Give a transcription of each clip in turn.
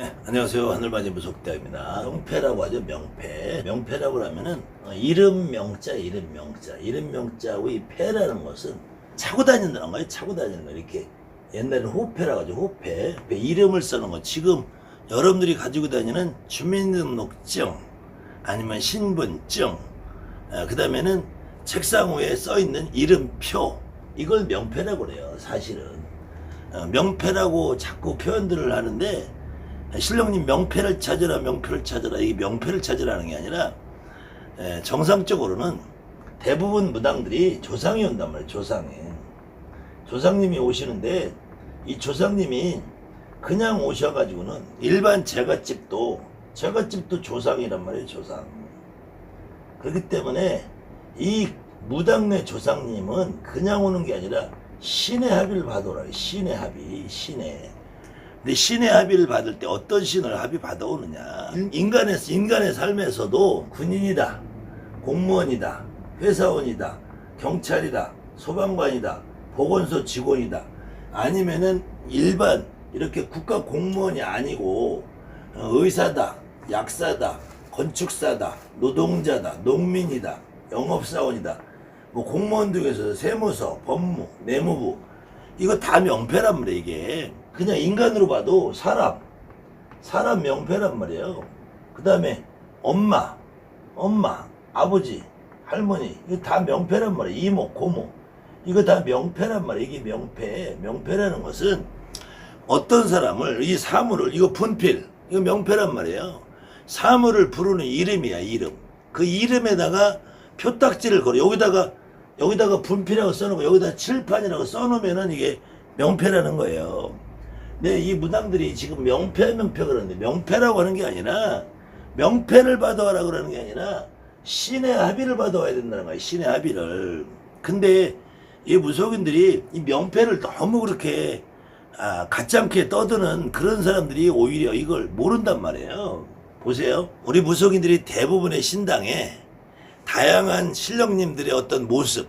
네, 안녕하세요. 하늘반이 무속대입니다. 명패라고 하죠. 명패. 명패라고 하면은 이름 명자, 이름 명자. 이름 명자하고 이 패라는 것은 차고 다닌다는 거예요. 차고 다니는 거. 이렇게 옛날에 호패라고 하죠. 호패. 이름을 쓰는 거. 지금 여러분들이 가지고 다니는 주민등록증 아니면 신분증, 그 다음에는 책상 위에 써 있는 이름표, 이걸 명패라고 그래요. 사실은 명패라고 자꾸 표현들을 하는데, 신령님 명패를 찾으라, 명패를 찾으라, 이 명패를 찾으라는 게 아니라 정상적으로는 대부분 무당들이 조상이 온단 말이에요. 조상님이 오시는데, 이 조상님이 그냥 오셔가지고는 일반 제갓집도 조상이란 말이에요. 조상. 그렇기 때문에 이 무당네 조상님은 그냥 오는 게 아니라 신의 합의를 받아오라. 신의 합의. 근데 신의 합의를 받을 때 어떤 신을 합의 받아오느냐. 인간의 삶에서도 군인이다, 공무원이다, 회사원이다, 경찰이다, 소방관이다, 보건소 직원이다, 아니면은 일반 이렇게 국가 공무원이 아니고 의사다, 약사다, 건축사다, 노동자다, 농민이다, 영업사원이다, 뭐 공무원 중에서 세무서, 법무, 내무부, 이거 다 명패란 말이에요. 이게 그냥 인간으로 봐도 사람 명패란 말이에요. 그 다음에 엄마, 아버지, 할머니, 이거 다 명패란 말이에요. 이모, 고모, 이거 다 명패란 말이에요. 이게 명패라는 것은 어떤 사람을, 이 사물을, 이거 분필, 이거 명패란 말이에요. 사물을 부르는 이름이야. 이름. 그 이름에다가 표딱지를 걸어. 여기다가 분필이라고 써놓고 여기다 칠판이라고 써놓으면은 이게 명패라는 거예요. 근데 이 무당들이 지금 명패 그러는데, 명패라고 하는 게 아니라, 명패를 받아와라 그러는 게 아니라 신의 합의를 받아와야 된다는 거예요. 신의 합의를. 근데 이 무속인들이 이 명패를 너무 그렇게 가짜않게 떠드는 그런 사람들이 오히려 이걸 모른단 말이에요. 보세요. 우리 무속인들이 대부분의 신당에 다양한 신령님들의 어떤 모습,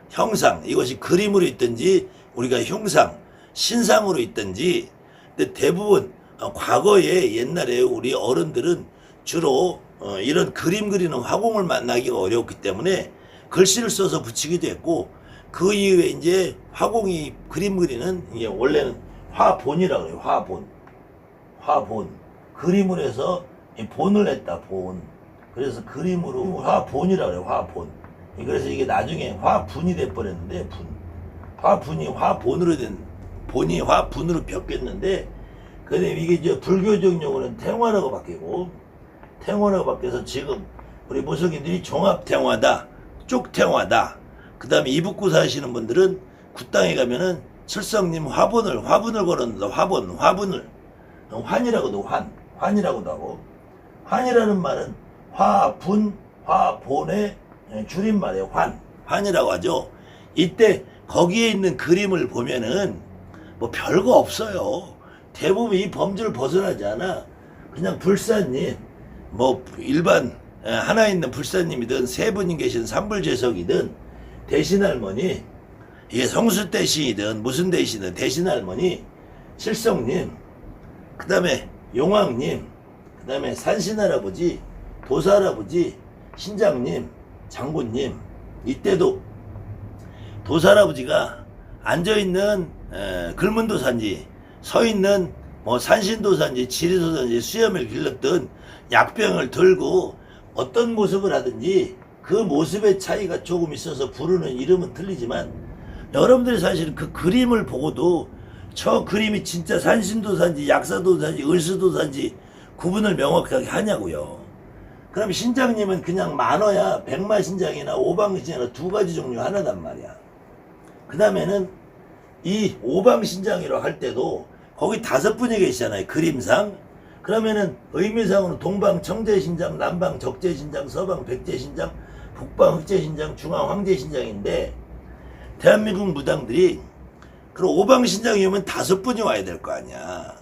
형상, 이것이 그림으로 있든지 우리가 흉상, 신상으로 있든지, 근데 대부분 과거에 옛날에 우리 어른들은 주로 이런 그림 그리는 화공을 만나기가 어려웠기 때문에 글씨를 써서 붙이기도 했고, 그 이후에 이제 화공이 그림 그리는, 이게 원래는 화본이라고 해요. 화본. 그림을 해서 본을 했다. 본. 그래서 그림으로 화본이라고 해요. 화본. 그래서 이게 나중에 화분이 돼버렸는데, 화분이 화본으로 본이 화분으로 바뀌었는데, 근데 이게 이제 불교적 용어는 탱화라고 바뀌어서 지금 우리 무속인들이 종합탱화다, 쪽탱화다. 그 다음에 이북구 사시는 분들은 굿땅에 가면은 칠성님 화분을 걸었는데, 화분을 환이라고도 환이라고도 하고, 환이라는 말은 화본의 줄임말이에요. 환이라고 하죠. 이때 거기에 있는 그림을 보면은 뭐 별거 없어요. 대부분 이 범주를 벗어나지 않아. 그냥 불사님, 뭐 일반 하나 있는 불사님이든 세 분이 계신 삼불제석이든 대신할머니, 이게 성수대신이든 무슨 대신이든 대신할머니, 칠성님, 그 다음에 용왕님, 그 다음에 산신할아버지, 도사할아버지, 신장님, 장군님, 이때도 도사할아버지가 앉아있는 글문도사인지 서있는 뭐 산신도사인지 지리도사인지 수염을 길렀던 약병을 들고 어떤 모습을 하든지 그 모습의 차이가 조금 있어서 부르는 이름은 틀리지만, 여러분들이 사실은 그 그림을 보고도 저 그림이 진짜 산신도사인지 약사도사인지 을수도사인지 구분을 명확하게 하냐고요. 그럼 신장님은 그냥 만어야 백마신장이나 오방신장이나 두 가지 종류 하나단 말이야. 그 다음에는 이 오방신장이라고 할 때도 거기 5분이 계시잖아요. 그림상. 그러면은 의미상으로 동방 청제신장, 남방 적제신장, 서방 백제신장, 북방 흑제신장, 중앙 황제신장인데, 대한민국 무당들이 그럼 오방신장이 오면 5분이 와야 될 거 아니야.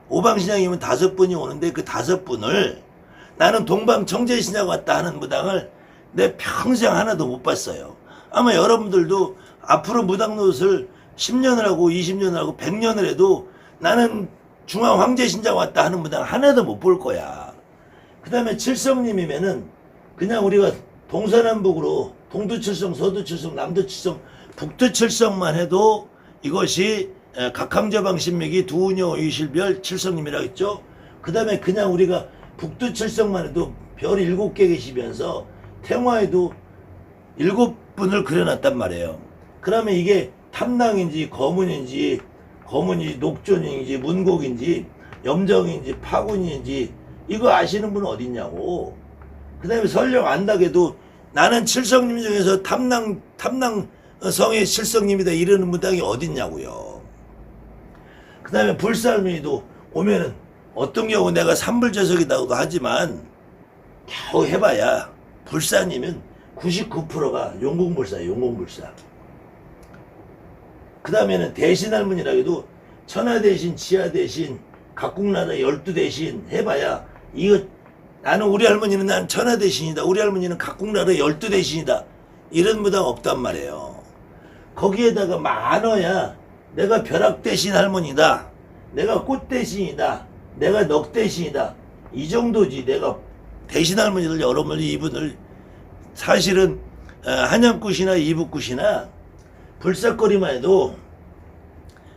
오방신장이 오면 5분이 오는데, 그 5분을 나는 동방 청제신장 왔다 하는 무당을 내 평생 하나도 못 봤어요. 아마 여러분들도 앞으로 무당 노릇을 10년을 하고 20년을 하고 100년을 해도 나는 중앙 황제신장 왔다 하는 무당 하나도 못 볼 거야. 그 다음에 칠성님이면은 그냥 우리가 동서남북으로 동두칠성, 서두칠성, 남두칠성, 북두칠성만 해도 이것이 각항제방신맥이 두운여 의실별 칠성님이라고 했죠. 그 다음에 그냥 우리가 북두칠성만 해도 별 7개 계시면서 태화에도 7분을 그려놨단 말이에요. 그러면 이게 탐낭인지 거문인지 녹존인지 문곡인지 염정인지 파군인지 이거 아시는 분은 어딨냐고. 그 다음에 설령 안다게도 나는 칠성님 중에서 탐낭성의 칠성님이다 이러는 무당이 어딨냐고요. 그 다음에 불살미도 오면은 어떤 경우 내가 삼불재석이라고도 하지만 겨우 해봐야 불사님은 99%가 용궁불사. 그 다음에는 대신할머니라 해도 천하대신, 지하대신, 각국나라 12대신 해봐야 이거 나는 우리 할머니는 난 천하대신이다. 우리 할머니는 각국나라 12대신이다. 이런 무당 없단 말이에요. 거기에다가 많아야 내가 벼락대신 할머니다. 내가 꽃대신이다. 내가 넉대신이다. 이 정도지. 내가 대신 할머니들 여러분이 이분을 사실은 한양굿이나 이북굿이나 불사거리만 해도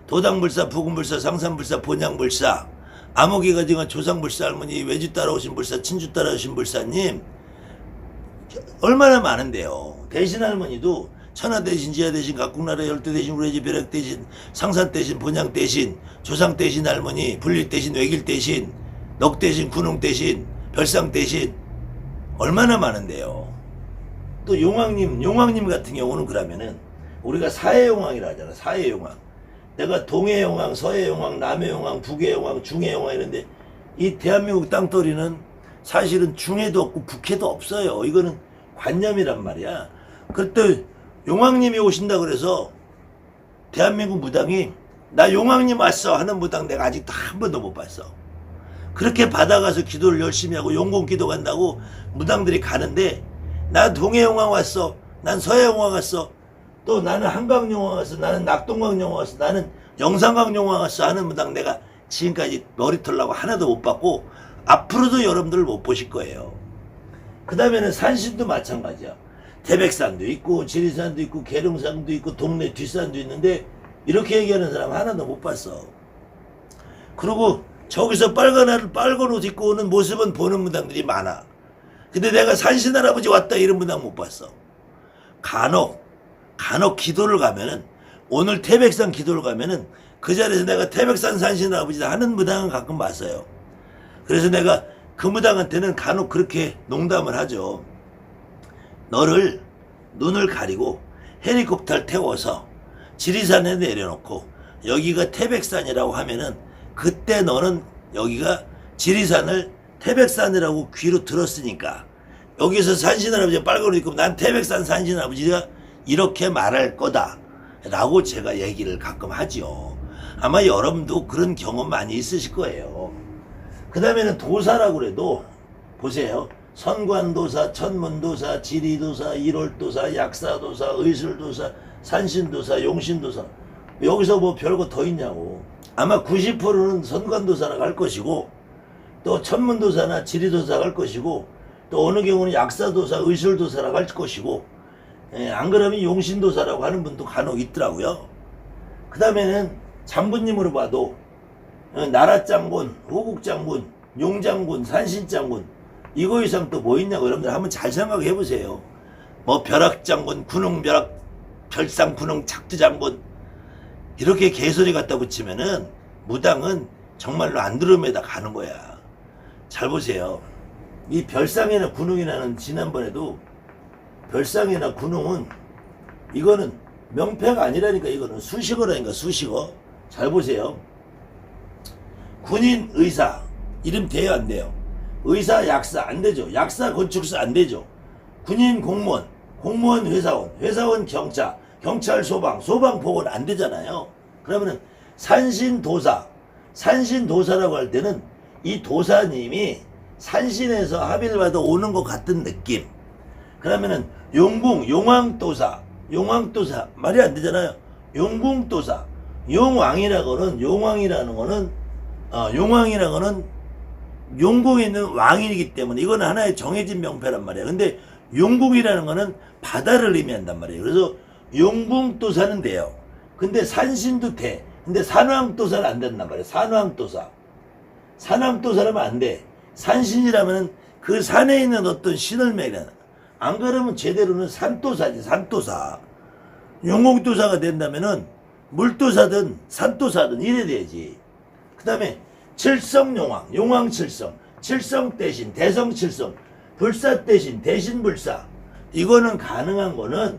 도당불사, 부군불사, 상산불사, 본양불사, 암흑이가 지금 조상불사 할머니, 외주 따라오신 불사, 친주 따라오신 불사님 얼마나 많은데요. 대신 할머니도 천하대신, 지하대신, 각국나라 12대신, 우레지 벼락대신, 상산대신, 본양대신, 조상대신 할머니, 불릴대신, 외길대신, 넉대신, 군웅대신, 별상대신 얼마나 많은데요. 또 용왕님 같은 경우는 그러면은 우리가 사해용왕이라 하잖아. 사해용왕. 내가 동해용왕, 서해용왕, 남해용왕, 북해용왕, 중해용왕 이런데 이 대한민국 땅덩어리는 사실은 중해도 없고 북해도 없어요. 이거는 관념이란 말이야. 그때 용왕님이 오신다 그래서 대한민국 무당이 나 용왕님 왔어 하는 무당 내가 아직도 한 번도 못 봤어. 그렇게 받아가서 기도를 열심히 하고 용공기도 간다고 무당들이 가는데 나 동해용왕 왔어. 난 서해용왕 왔어. 또 나는 한강용왕 왔어. 나는 낙동강용왕 왔어. 나는 영산강용왕 왔어 하는 무당 내가 지금까지 머리 털라고 하나도 못 봤고 앞으로도 여러분들 못 보실 거예요. 그 다음에는 산신도 마찬가지야. 태백산도 있고 지리산도 있고 계룡산도 있고 동네 뒷산도 있는데 이렇게 얘기하는 사람 하나도 못 봤어. 그리고 저기서 빨간 옷 입고 오는 모습은 보는 무당들이 많아. 근데 내가 산신 할아버지 왔다 이런 무당 못 봤어. 간혹 기도를 가면은 오늘 태백산 기도를 가면은 그 자리에서 내가 태백산 산신 할아버지다 하는 무당은 가끔 봤어요. 그래서 내가 그 무당한테는 간혹 그렇게 농담을 하죠. 너를 눈을 가리고 헬리콥터를 태워서 지리산에 내려놓고 여기가 태백산이라고 하면은 그때 너는 여기가 지리산을 태백산이라고 귀로 들었으니까 여기서 산신할아버지가 빨간 옷 입고 난 태백산 산신할아버지가 이렇게 말할 거다 라고 제가 얘기를 가끔 하죠. 아마 여러분도 그런 경험 많이 있으실 거예요. 그 다음에는 도사라고 그래도 보세요. 선관도사, 천문도사, 지리도사, 일월도사, 약사도사, 의술도사, 산신도사, 용신도사 여기서 뭐 별거 더 있냐고. 아마 90%는 선관도사라고 할 것이고 또 천문도사나 지리도사가 할 것이고 또 어느 경우는 약사도사, 의술도사라고 할 것이고 안 그러면 용신도사라고 하는 분도 간혹 있더라고요. 그 다음에는 장군님으로 봐도 나라장군, 호국장군, 용장군, 산신장군 이거 이상 또 뭐 있냐고 여러분들 한번 잘 생각해 보세요. 뭐 벼락장군, 군웅벼락, 별상군웅, 착두장군 이렇게 개소리 갖다 붙이면은 무당은 정말로 안드로메다 가는 거야. 잘 보세요. 이 별상이나 군웅이라는 지난번에도 별상이나 군웅은 이거는 명패가 아니라니까 이거는 수식어라니까 수식어. 잘 보세요. 군인 의사 이름 돼요 안 돼요? 의사 약사 안 되죠. 약사 건축사 안 되죠. 군인 공무원, 공무원 회사원, 회사원 경찰, 경찰 소방, 소방 보건 안 되잖아요. 그러면은 산신도사, 산신도사라고 할 때는 이 도사님이 산신에서 합의를 받아 오는 것 같은 느낌. 그러면은 용궁, 용왕도사, 용왕도사 말이 안 되잖아요. 용궁도사, 용왕이라는 거는 용왕이라는 거는 용궁에 있는 왕이기 때문에 이건 하나의 정해진 명패란 말이야. 근데 용궁이라는 거는 바다를 의미한단 말이에요. 그래서 용궁도사는 돼요. 근데 산신도 돼. 근데 산왕도사는 안 된단 말이에요. 산왕도사. 산왕도사라면 안 돼. 산신이라면 그 산에 있는 어떤 신을 매기는. 안 그러면 제대로는 산도사지. 산도사. 용궁도사가 된다면은 물도사든 산도사든 이래 돼야지. 그 다음에 칠성용왕, 용왕칠성, 칠성 대신, 대성칠성, 불사 대신, 대신불사. 이거는 가능한 거는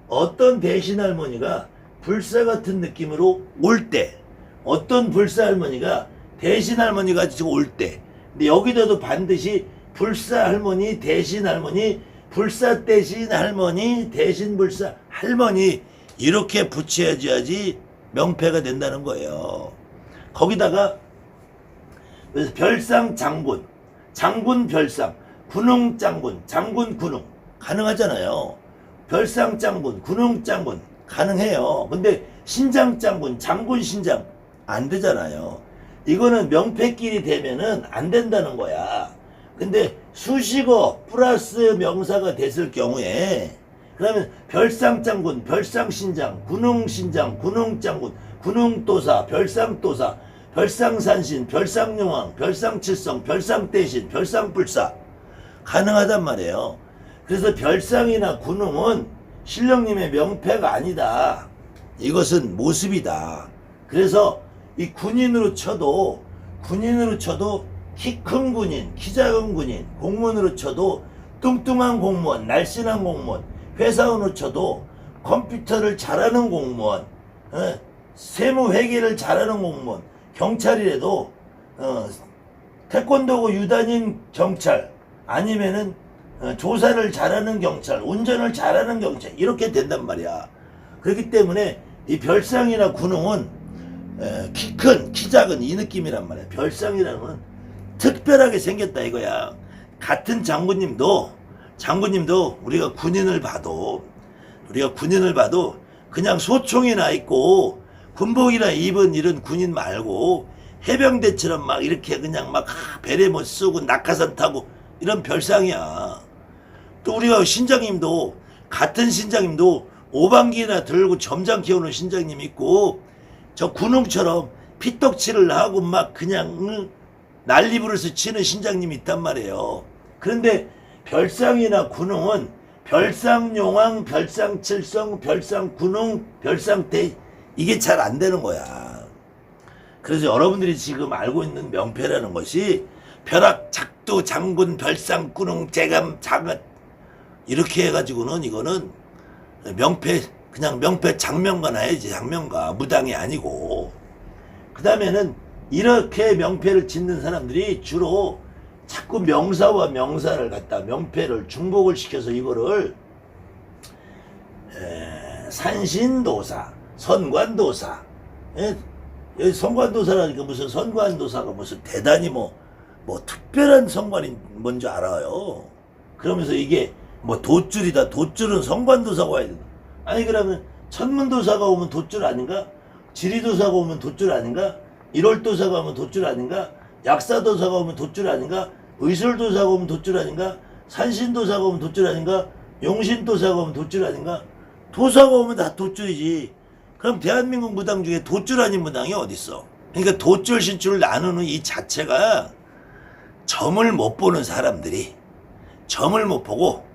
어떤 대신 할머니가 불사 같은 느낌으로 올 때, 어떤 불사 할머니가 대신 할머니 같이 올 때. 근데 여기다도 반드시 불사 할머니, 대신 할머니, 불사 대신 할머니, 대신 불사 할머니 이렇게 붙여야지 명패가 된다는 거예요. 거기다가 그래서 별상 장군, 장군 별상, 군웅 장군, 장군 군웅 가능하잖아요. 별상 장군, 군웅 장군 가능해요. 근데 신장 장군, 장군 신장 안 되잖아요. 이거는 명패끼리 되면은 안 된다는 거야. 근데 수식어 플러스 명사가 됐을 경우에 그러면 별상 장군, 별상 신장, 군웅 신장, 군웅 장군, 군웅도사, 별상도사, 별상산신, 별상용왕, 별상칠성, 별상대신, 별상불사 가능하단 말이에요. 그래서 별상이나 군웅은 신령님의 명패가 아니다. 이것은 모습이다. 그래서 이 군인으로 쳐도 키 큰 군인, 키 작은 군인, 공무원으로 쳐도 뚱뚱한 공무원, 날씬한 공무원, 회사원으로 쳐도 컴퓨터를 잘하는 공무원, 세무 회계를 잘하는 공무원, 경찰이라도 태권도고 유단인 경찰 아니면은 조사를 잘하는 경찰, 운전을 잘하는 경찰 이렇게 된단 말이야. 그렇기 때문에 이 별상이나 군웅은 키 큰, 키 작은 이 느낌이란 말이야. 별상이라는 건 특별하게 생겼다 이거야. 같은 장군님도 우리가 군인을 봐도 그냥 소총이나 있고 군복이나 입은 이런 군인 말고 해병대처럼 막 이렇게 그냥 막 베레 못 쓰고 낙하산 타고 이런 별상이야. 또 우리가 신장님도 같은 신장님도 오방기나 들고 점장 키우는 신장님 있고 저 군웅처럼 피떡칠을 하고 막 그냥 난리부르스 치는 신장님이 있단 말이에요. 그런데 별상이나 군웅은 별상용왕, 별상칠성, 별상군웅, 별상대 이게 잘 안 되는 거야. 그래서 여러분들이 지금 알고 있는 명패라는 것이 벼락, 작두, 장군, 별상, 군웅, 재감, 장ët 이렇게 해가지고는 이거는 명패 그냥 명패 장명가 나야지. 장명가 무당이 아니고. 그 다음에는 이렇게 명패를 짓는 사람들이 주로 자꾸 명사와 명사를 갖다 명패를 중복을 시켜서 이거를 산신도사, 선관도사, 선관도사라니까 무슨 선관도사가 무슨 대단히 뭐 특별한 선관이 뭔지 알아요. 그러면서 이게 뭐 돛줄이다. 돛줄은 선관도사가 와야 된다. 아니 그러면 천문도사가 오면 돛줄 아닌가? 지리도사가 오면 돛줄 아닌가? 일월도사가 오면 돛줄 아닌가? 약사도사가 오면 돛줄 아닌가? 의술도사가 오면 돛줄 아닌가? 산신도사가 오면 돛줄 아닌가? 용신도사가 오면 돛줄 아닌가? 도사가 오면 다 돛줄이지. 그럼 대한민국 무당 중에 돛줄 아닌 무당이 어딨어? 그러니까 돛줄 신줄을 나누는 이 자체가 점을 못 보는 사람들이 점을 못 보고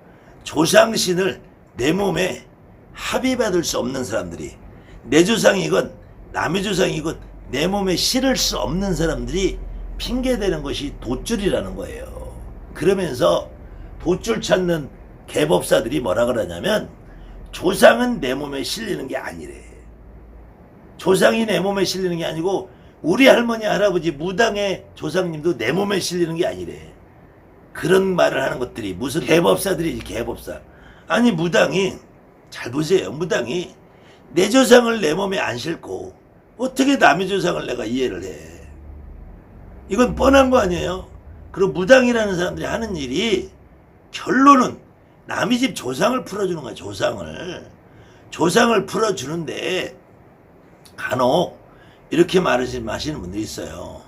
조상신을 내 몸에 합의받을 수 없는 사람들이 내 조상이건 남의 조상이건 내 몸에 실을 수 없는 사람들이 핑계대는 것이 돛줄이라는 거예요. 그러면서 돛줄 찾는 개법사들이 뭐라 그러냐면 조상은 내 몸에 실리는 게 아니래. 조상이 내 몸에 실리는 게 아니고 우리 할머니 할아버지 무당의 조상님도 내 몸에 실리는 게 아니래. 그런 말을 하는 것들이 무슨 개법사들이지. 개법사. 아니 무당이 잘 보세요. 무당이 내 조상을 내 몸에 안 싣고 어떻게 남의 조상을 내가 이해를 해. 이건 뻔한 거 아니에요. 그리고 무당이라는 사람들이 하는 일이 결론은 남의 집 조상을 풀어주는 거야. 조상을 풀어주는데 간혹 이렇게 말하시는 분들이 있어요.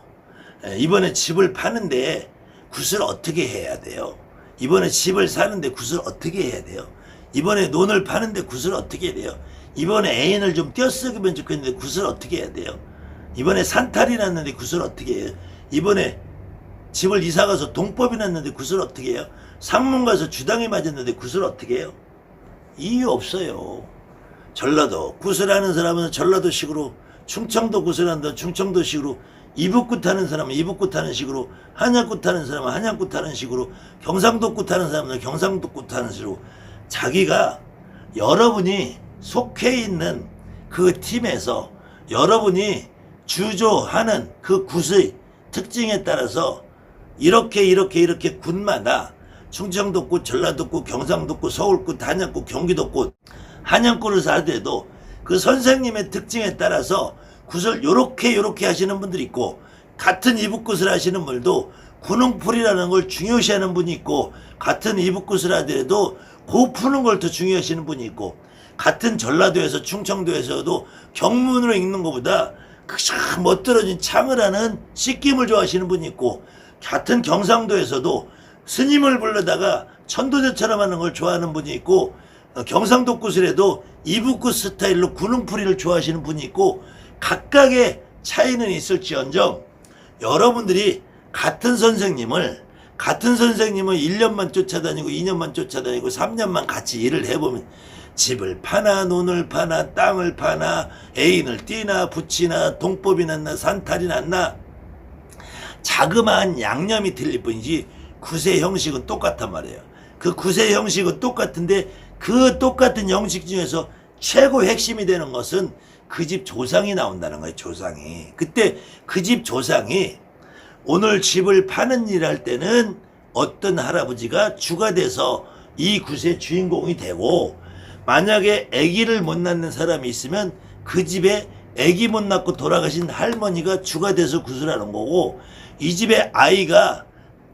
이번에 집을 파는데 굿을 어떻게 해야 돼요? 이번에 집을 사는데 굿을 어떻게 해야 돼요? 이번에 논을 파는데 굿을 어떻게 해야 돼요? 이번에 애인을 좀 떼어쓰기면 좋겠는데 굿을 어떻게 해야 돼요? 이번에 산탈이 났는데 굿을 어떻게 해요? 이번에 집을 이사가서 동법이 났는데 굿을 어떻게 해요? 상문 가서 주당이 맞았는데 굿을 어떻게 해요? 이유 없어요. 전라도 굿을 하는 사람은 전라도식으로, 충청도 굿을 한다 충청도식으로, 이북굿 하는 사람은 이북굿 하는 식으로, 한양굿 하는 사람은 한양굿 하는 식으로, 경상도굿 하는 사람은 경상도굿 하는 식으로, 자기가 여러분이 속해 있는 그 팀에서 여러분이 주조하는 그 굿의 특징에 따라서 이렇게 굿마다 충청도굿, 전라도굿, 경상도굿, 서울굿, 한양굿, 경기도굿, 한양굿을 사더라도 그 선생님의 특징에 따라서 굿을 요렇게 하시는 분들이 있고, 같은 이북굿을 하시는 분들도 구능풀이라는 걸 중요시하는 분이 있고, 같은 이북굿을 하더라도 고 푸는 걸 더 중요하시는 분이 있고, 같은 전라도에서 충청도에서도 경문으로 읽는 것보다 참 멋들어진 창을 하는 씻김을 좋아하시는 분이 있고, 같은 경상도에서도 스님을 불러다가 천도제처럼 하는 걸 좋아하는 분이 있고, 경상도 굿을 해도 이북굿 스타일로 구능풀이를 좋아하시는 분이 있고, 각각의 차이는 있을지언정 여러분들이 같은 선생님을 1년만 쫓아다니고 2년만 쫓아다니고 3년만 같이 일을 해보면, 집을 파나 논을 파나 땅을 파나 애인을 띠나 붙이나 동법이 났나 산탈이 났나 자그마한 양념이 틀릴 뿐이지 굿의 형식은 똑같단 말이에요. 그 굿의 형식은 똑같은데 그 똑같은 형식 중에서 최고 핵심이 되는 것은 그 집 조상이 나온다는 거예요. 조상이. 그때 그 집 조상이 오늘 집을 파는 일 할 때는 어떤 할아버지가 주가 돼서 이 굿의 주인공이 되고, 만약에 아기를 못 낳는 사람이 있으면 그 집에 아기 못 낳고 돌아가신 할머니가 주가 돼서 굿을 하는 거고, 이 집에 아이가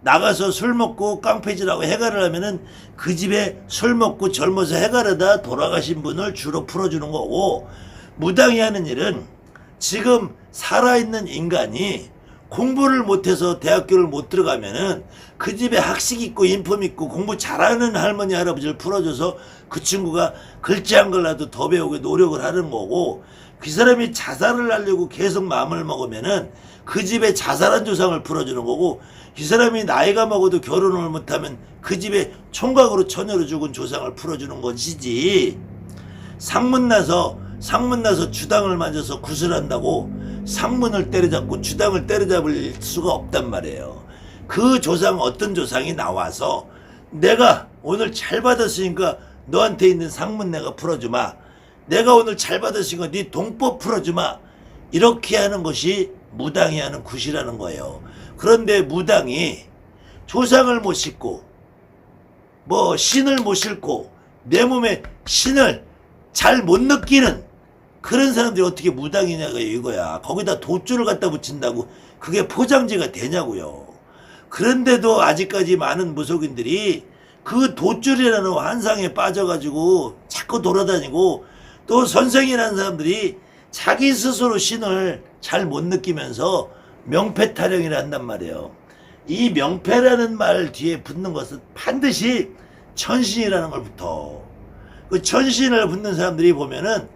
나가서 술 먹고 깡패질하고 해가를 하면은 그 집에 술 먹고 젊어서 해가르다 돌아가신 분을 주로 풀어주는 거고, 무당이 하는 일은 지금 살아있는 인간이 공부를 못해서 대학교를 못 들어가면은 그 집에 학식 있고 인품 있고 공부 잘하는 할머니 할아버지를 풀어줘서 그 친구가 글자 한글라도 더 배우게 노력을 하는 거고, 그 사람이 자살을 하려고 계속 마음을 먹으면은 그 집에 자살한 조상을 풀어주는 거고, 이 사람이 나이가 먹어도 결혼을 못하면 그 집에 총각으로 처녀로 죽은 조상을 풀어주는 것이지, 상문나서 주당을 맞아서 굿을 한다고 상문을 때려잡고 주당을 때려잡을 수가 없단 말이에요. 그 조상, 어떤 조상이 나와서 내가 오늘 잘 받았으니까 너한테 있는 상문 내가 풀어주마, 내가 오늘 잘 받았으니까 네 동법 풀어주마, 이렇게 하는 것이 무당이 하는 굿이라는 거예요. 그런데 무당이 조상을 못 싣고 뭐 신을 못 싣고 내 몸에 신을 잘 못 느끼는 그런 사람들이 어떻게 무당이냐가 이거야. 거기다 돛줄을 갖다 붙인다고 그게 포장지가 되냐고요. 그런데도 아직까지 많은 무속인들이 그 돛줄이라는 환상에 빠져가지고 자꾸 돌아다니고, 또 선생이라는 사람들이 자기 스스로 신을 잘 못 느끼면서 명패 타령이라 한단 말이에요. 이 명패라는 말 뒤에 붙는 것은 반드시 천신이라는 걸 붙어. 그 천신을 붙는 사람들이 보면은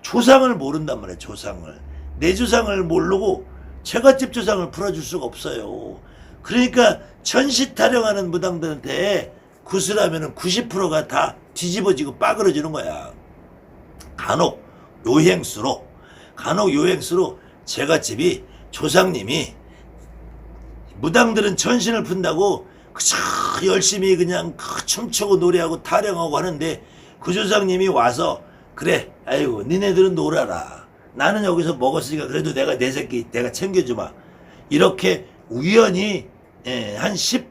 조상을 모른단 말이에요. 조상을. 내 조상을 모르고 처갓집 조상을 풀어줄 수가 없어요. 그러니까 천시 타령하는 무당들한테 굿을 하면은 90%가 다 뒤집어지고 빠그러지는 거야. 간혹 요행수로 제갓집이 조상님이, 무당들은 천신을 푼다고 그저 열심히 그냥 춤추고 노래하고 타령하고 하는데, 그 조상님이 와서 그래, 아이고 니네들은 놀아라, 나는 여기서 먹었으니까 그래도 내가 내 새끼 내가 챙겨주마, 이렇게 우연히 한 10%,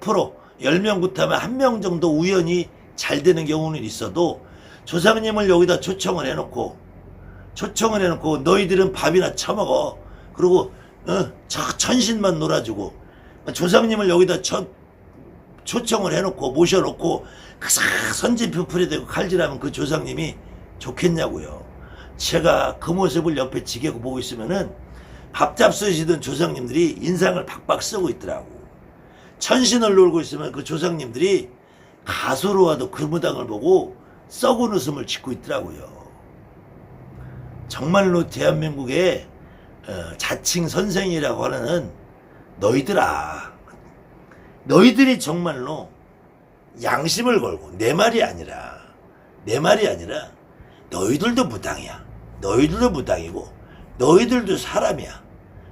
10명부터 하면 1명 정도 우연히 잘 되는 경우는 있어도, 조상님을 여기다 초청을 해놓고 너희들은 밥이나 처먹어, 그리고 천신만 놀아주고, 조상님을 여기다 초청을 해놓고 모셔놓고 선진표풀이 되고 칼질하면 그 조상님이 좋겠냐고요. 제가 그 모습을 옆에 지게고 보고 있으면은 밥 잡수시던 조상님들이 인상을 박박 쓰고 있더라고. 천신을 놀고 있으면 그 조상님들이 가소로 와도 그 무당을 보고 썩은 웃음을 짓고 있더라고요. 정말로 대한민국의 자칭 선생이라고 하는 너희들아, 너희들이 정말로 양심을 걸고, 내 말이 아니라 너희들도 무당이야. 너희들도 무당이고 너희들도 사람이야.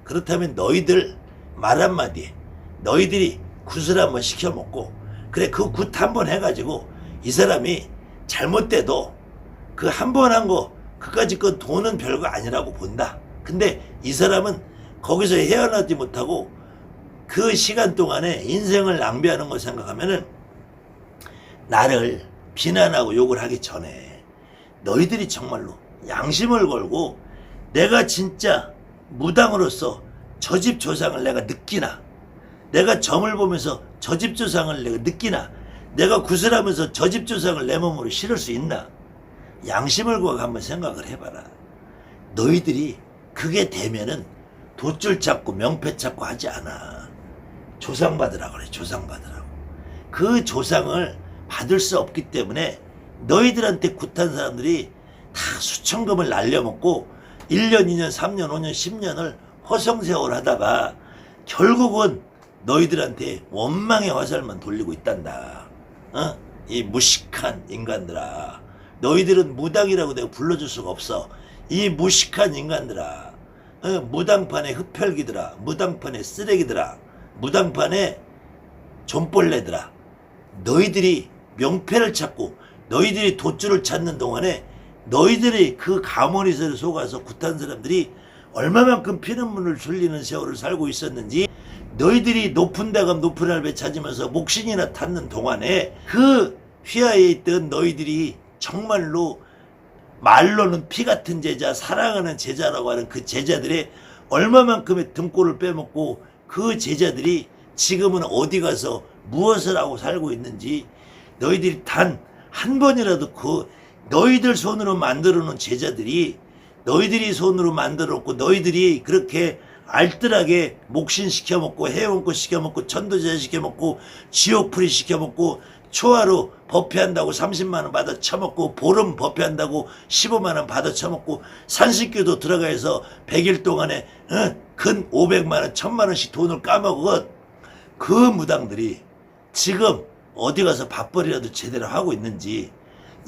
그렇다면 너희들 말 한마디에 너희들이 굿을 한번 시켜먹고, 그래 그 굿 한번 해가지고 이 사람이 잘못돼도 그 한 번 한 거 그까짓 건 돈은 별거 아니라고 본다. 근데 이 사람은 거기서 헤어나지 못하고 그 시간 동안에 인생을 낭비하는 거 생각하면은 나를 비난하고 욕을 하기 전에 너희들이 정말로 양심을 걸고, 내가 진짜 무당으로서 저 집 조상을 내가 느끼나, 내가 점을 보면서 저 집 조상을 내가 느끼나, 내가 구슬하면서 저 집 조상을 내 몸으로 실을 수 있나, 양심을 구하고 한번 생각을 해봐라. 너희들이 그게 되면은 돛줄 찾고 명패 찾고 하지 않아. 조상 받으라고 그래. 조상 받으라고. 그 조상을 받을 수 없기 때문에 너희들한테 굿한 사람들이 다 수천금을 날려먹고 1년, 2년, 3년, 5년, 10년을 허송세월 하다가 결국은 너희들한테 원망의 화살만 돌리고 있단다. 이 무식한 인간들아. 너희들은 무당이라고 내가 불러줄 수가 없어. 이 무식한 인간들아. 무당판의 흡혈귀들아. 무당판의 쓰레기들아. 무당판의 존벌레들아. 너희들이 명패를 찾고 너희들이 돛줄을 찾는 동안에 너희들이 그 가모니서를 속아서 굿한 사람들이 얼마만큼 피눈물을 흘리는 세월을 살고 있었는지, 너희들이 높은 대감 높은 할배 찾으면서 목신이나 탔는 동안에 그 휘하에 있던 너희들이 정말로 말로는 피 같은 제자, 사랑하는 제자라고 하는 그 제자들의 얼마만큼의 등골을 빼먹고 그 제자들이 지금은 어디 가서 무엇을 하고 살고 있는지, 너희들이 단 한 번이라도 그 너희들 손으로 만들어 놓은 제자들이, 너희들이 손으로 만들어 놓고 너희들이 그렇게 알뜰하게 목신 시켜먹고 해운꽃 시켜먹고 천도제자 시켜먹고 지옥풀이 시켜먹고 초하루 법회한다고 30만원 받아 처먹고 보름 법회한다고 15만원 받아 처먹고 산식교도 들어가서 100일 동안에 근 500만원 1000만원씩 돈을 까먹은 그 무당들이 지금 어디 가서 밥벌이라도 제대로 하고 있는지,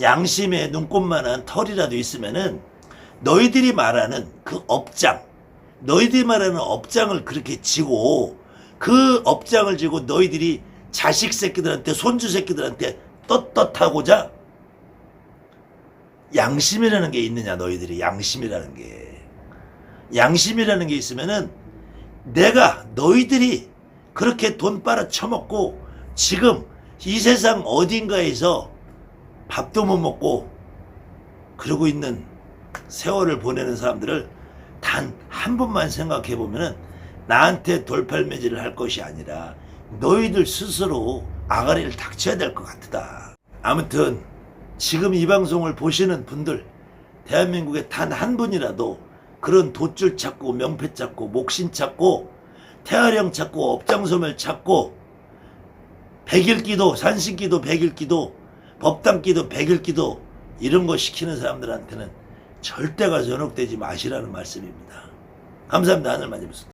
양심에 눈꽃만한 털이라도 있으면은 너희들이 말하는 그 업장, 너희들이 말하는 업장을 그렇게 지고, 그 업장을 지고 너희들이 자식 새끼들한테, 손주 새끼들한테 떳떳하고자 양심이라는 게 있느냐. 너희들이 양심이라는 게 있으면은 내가 너희들이 그렇게 돈 빨아 처먹고 지금 이 세상 어딘가에서 밥도 못 먹고 그러고 있는 세월을 보내는 사람들을 단 한 번만 생각해 보면은 나한테 돌팔매질을 할 것이 아니라 너희들 스스로 아가리를 닥쳐야 될 것 같다. 아무튼 지금 이 방송을 보시는 분들, 대한민국에 단 한 분이라도 그런 돛줄 찾고 명패 찾고 목신 찾고 태아령 찾고 업장소멸 찾고 백일기도, 산신기도, 백일기도, 법당기도, 백일기도 이런 거 시키는 사람들한테는 절대 가서 연옥되지 마시라는 말씀입니다. 감사합니다. 하늘 많이 뵙습니다.